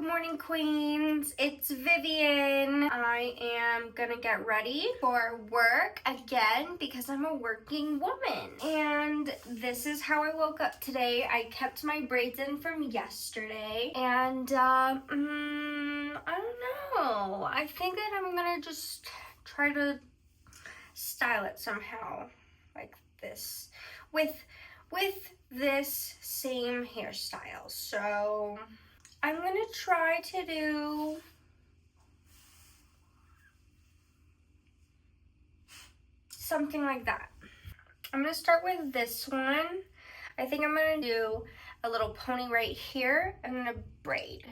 morning, queens. It's Vivian. I am gonna get ready for work again because I'm a working woman. And this is how I woke up today. I kept my braids in from yesterday. And I don't know. I think that I'm gonna just try to style it somehow like this with this same hairstyle. So I'm gonna try to do something like that. I'm gonna start with this one. I think I'm gonna do a little pony right here and then a braid.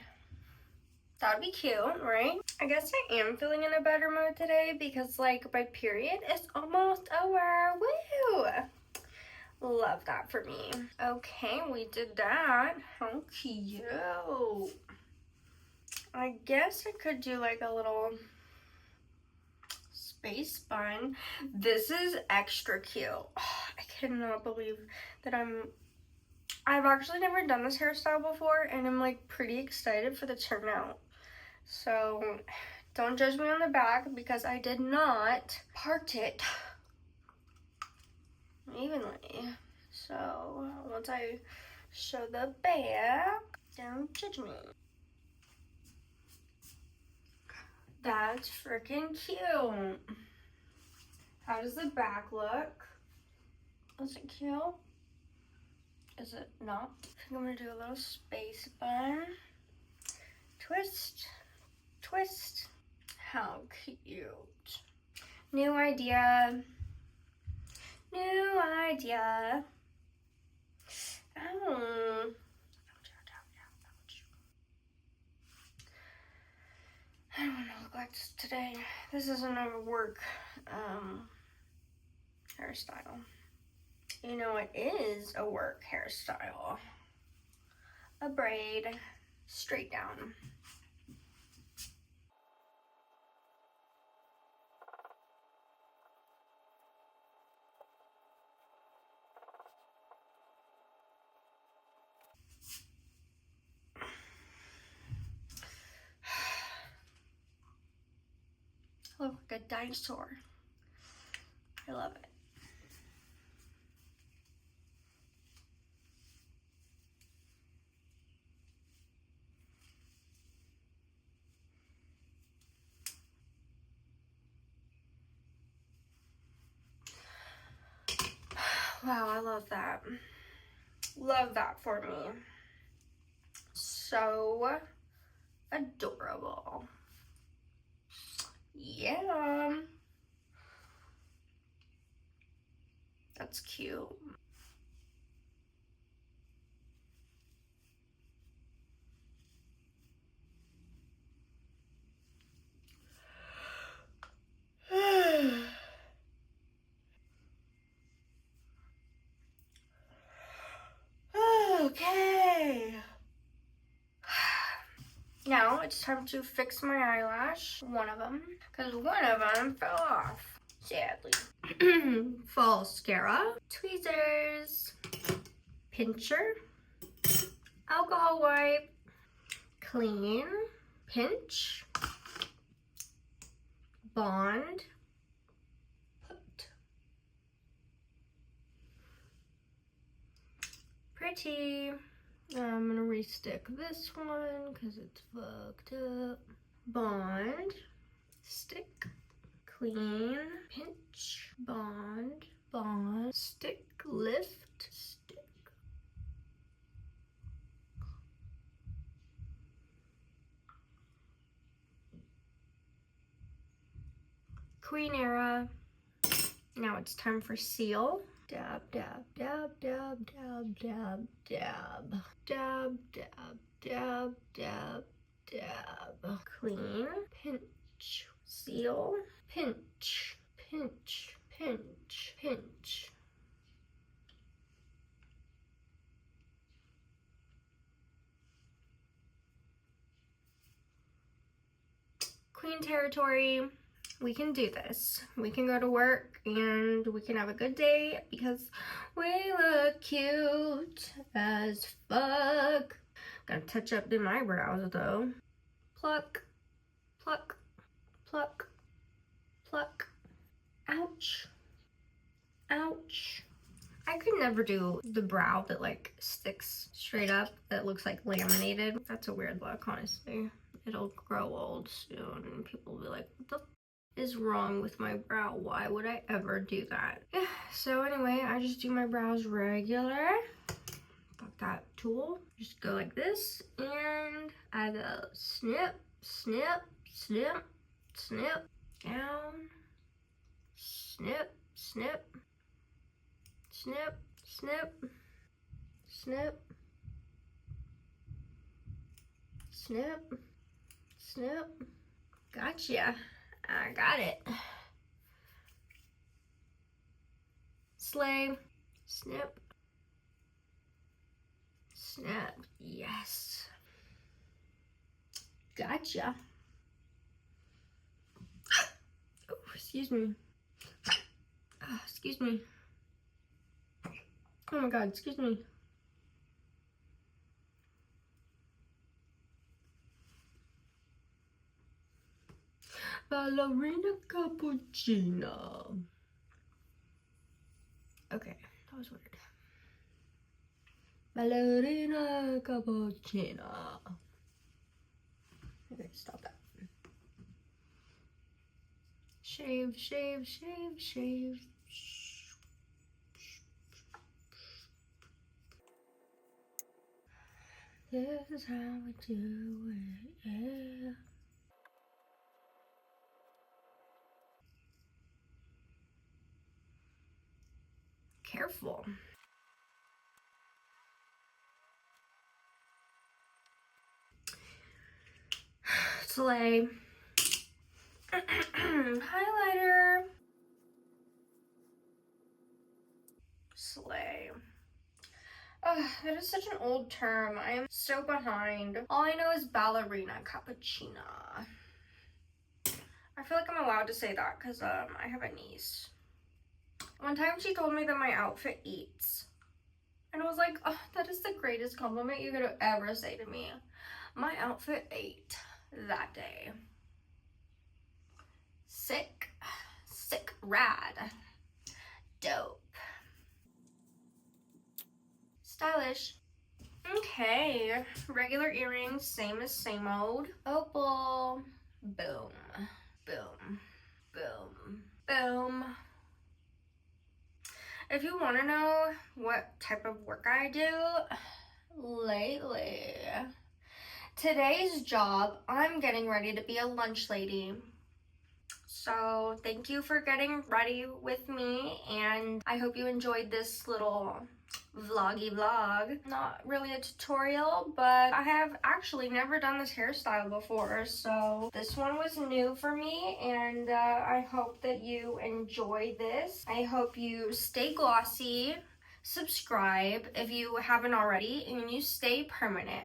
That would be cute, right? I guess I am feeling in a better mood today because like my period is almost over. Woo! Love that for me. Okay, we did that. How cute. I guess I could do like a little space bun. This is extra cute. Oh, I cannot believe that I've actually never done this hairstyle before and I'm like pretty excited for the turnout. So don't judge me on the back because I did not part it evenly. So once I show the back, don't judge me. That's freaking cute. How does the back look? Is it cute? Is it not? I think I'm gonna do a little space bun. Twist, twist. How cute. New idea. New idea. Oh. I don't want to look like this today. This isn't a work hairstyle. You know it is a work hairstyle. A braid straight down. I look like a dinosaur. I love it. Wow, I love that. Love that for me. So adorable. Yeah. That's cute. Okay. Now it's time to fix my eyelash. One of them, because one of them fell off, sadly. False mascara, tweezers, pincher, alcohol wipe, clean, pinch, bond, put. Pretty. I'm gonna restick this one because it's fucked up. Bond, stick, clean, pinch, bond, bond, stick, lift, stick. Queen era. Now it's time for seal. Dab, dab, dab, dab, dab, dab, dab. Dab, dab, dab, dab, dab. Clean, pinch, seal, pinch, pinch, pinch, pinch. Queen territory. We can do this. We can go to work and we can have a good day because we look cute as fuck. Gotta touch up the eyebrows though. Pluck, pluck, pluck, pluck. Ouch. Ouch. I could never do the brow that like sticks straight up, that looks like laminated. That's a weird look, honestly. It'll grow old soon and people will be like, what the is wrong with my brow? Why would I ever do that? Yeah, so anyway, I just do my brows regular. Got that tool. Just go like this and I go snip, snip, snip, snip, down, snip, snip, snip, snip, snip, snip, snip. Gotcha. I got it. Slay. Snip. Snap. Yes. Gotcha. Oh, excuse me. Oh, excuse me. Oh my god, excuse me. Ballerina cappuccino. Okay, that was weird. Ballerina cappuccino. Okay, stop that. Shave, shave, shave, shave. This is how we do it, yeah. Careful. Slay. Highlighter. Slay. That is such an old term. I am so behind. All I know is ballerina cappuccino. I feel like I'm allowed to say that because I have a niece. One time she told me that my outfit eats. And I was like, oh, that is the greatest compliment you could ever say to me. My outfit ate that day. Sick. Sick. Rad. Dope. Stylish. Okay. Regular earrings, same as same old. Opal. Boom. Boom. Boom. Boom. If you want to know what type of work I do lately, today's job, I'm getting ready to be a lunch lady. So thank you for getting ready with me, and I hope you enjoyed this little vloggy vlog. Not really a tutorial, but I have actually never done this hairstyle before, so this one was new for me, and I hope that you enjoy this. I hope you stay glossy, subscribe if you haven't already, and you stay permanent.